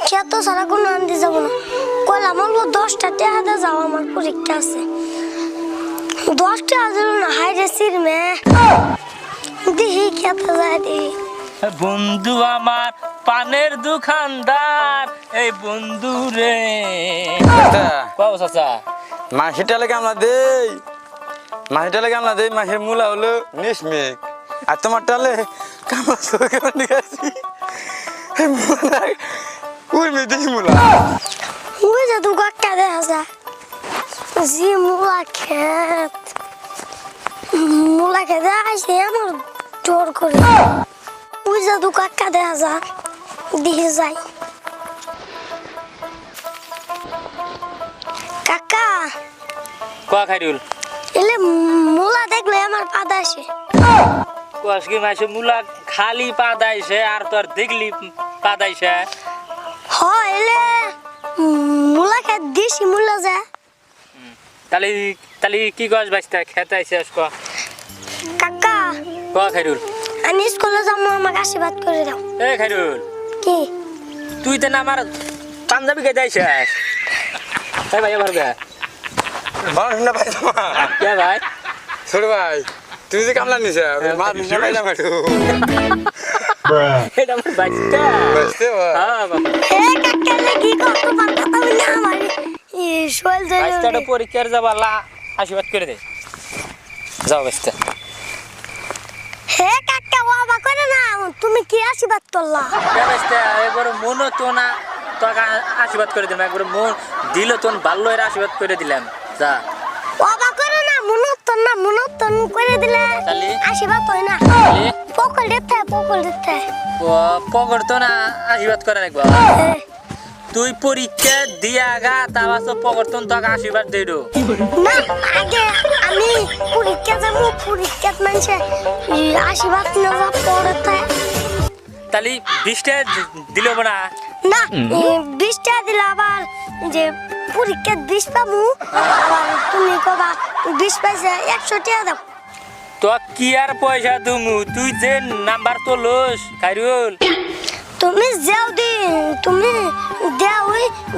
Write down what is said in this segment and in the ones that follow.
খেত সারা কোনো আনতে যাবো না কইলাম অল্প 10টা টাকা দিয়ে যাও আমার পরীক্ষা আছে 10টা দিল না হাই রে সিরমে দিহি খেতে যায় দিহি বন্ধু আমার পানের দোকানদার এই বন্ধু রে বাবু চাচা মাহিটা লাগে আমরা দেই মাহির মূলা হলো নিসমিক আর তোমার টালে কামা সরকে মানে গেছি ওই মে দিই মূলা ওই যে দু কাকা দেখা যায় জি মূলা খেত আসে আমার জোর করে ওই যে দু কাকা দেখা যায় দিয়ে যায় কাকা কোয়া খাইরুল এলে মূলা দেখলে আমার পাদা আসে কোয়াস কি মাসে মুলা খালি পাদাইছে আর তোর দেখলি পাদাইছে হয় এলে মূলা খেত দেশি মূলা যায় তাহলে তাহলে কি গছ বাঁচতে খেতে আইছিস কাকা কোয়া খাইরুল আমি স্কুলে যাবো আমাকে আশীর্বাদ করে দাও এ খাইরুল কি তুই তো না আমার পাঞ্জাবি কে যাইছিস এই ভাই এবার গে মানুষ না ভাই তোমার কে ভাই ছোট ভাই তুমি যে কামলা নিছে মানুষ না ভাই আমার এটা আমার বাচ্চা বুঝতে হ্যাঁ বাবা হে কাকা লাগি কত কথা তুমি না আমার শোল যাই বাচ্চাটা পরীক্ষার যাবালা আশীর্বাদ করে দে যাও বাচ্চা হে কাকা বাবা করে না তুমি কি আশীর্বাদ করলা বাচ্চা একবার মন তো না তোকে আশীর্বাদ করে দিলাম একবার মন দিল তোন ভালো এর আশীর্বাদ করে দিলাম যা বাবা করে না মনত্তন করে দিলে তালি? আশীর্বাদ হয় না তালি? পকল দিতে পকর তো না আশীর্বাদ করে একবার তুই পরীক্ষা দিয়া গা তাবা সব পকরতন তোকে আশীর্বাদ দেই দো না আগে আমি পরীক্ষা যাবো পরীক্ষা মানুষে আশীর্বাদ নেওয়া পড়তে তাহলে 20টা দিল না না 20টা দিলে আবার যে পরীক্ষা 20 পাবো আবার তুমি কবা 20 পাইছে 100 টাকা দাও তো কি আর পয়সা দুমু তুই যে নাম্বার তো লোস খাইরুল তুমি যাও তুমি দেও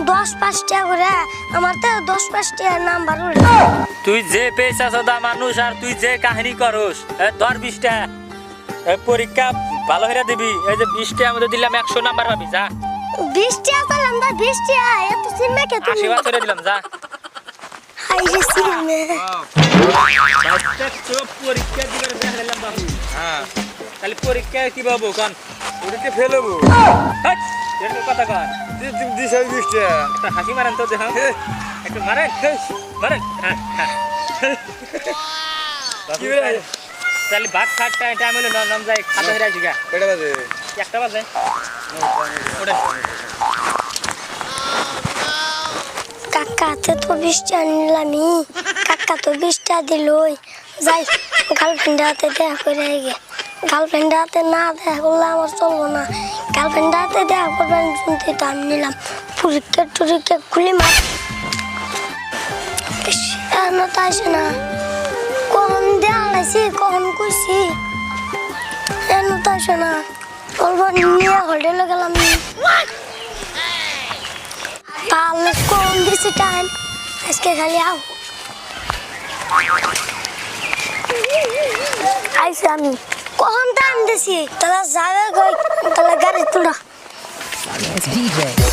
10-5 টাকা করে আমার তো 10-5 টাকা নাম্বার তুই যে পেশা সদা মানুষ আর তুই যে কাহিনী করস ধর 20টা পরীক্ষা ভালো হয়ে দিবি এই যে 20টা আমাদের দিলাম 100 নাম্বার পাবি যা 20 টাকা দিলাম না 20 টাকা এত সিমে কে তুমি আশীর্বাদ করে দিলাম যা হাই রে সিমে পরীক্ষা দিবার দেখলাম বাবু হ্যাঁ তাহলে পরীক্ষা কি বাবু কান ওদিকে ফেলবো এর কথা কর তুমি দিছে 20টা একটা হাসি মারেন তো দেখো একটু মারেন মারেন কি রে তাহলে ভাত খাটটা টাইম হলো নাম যাই খাতা হেরে আসি গা কয়টা বাজে একটা বাজে ওটা কাকা তো 20 টাকা নিলামই কাকা তো 20 টাকা দিলই যাই গার্লফ্রেন্ড হাতে দেখা করে আগে গার্লফ্রেন্ড হাতে না দেখা করলে আমার চলবো না গার্লফ্রেন্ড হাতে দেখা করবেন শুনতে তো আমি নিলাম পরীক্ষা খুলি মার এখনো তো আসে না কখন দেওয়া লাগছি কখন কইছি এখনো তো আসে না অল্প নিয়ে হোটেলে গেলাম তাহলে কম দিছি টাইম আজকে খালি আও আইসি আমি কখন টাইম দিছি তাহলে যাবে তাহলে গাড়ি তুলা It's DJ.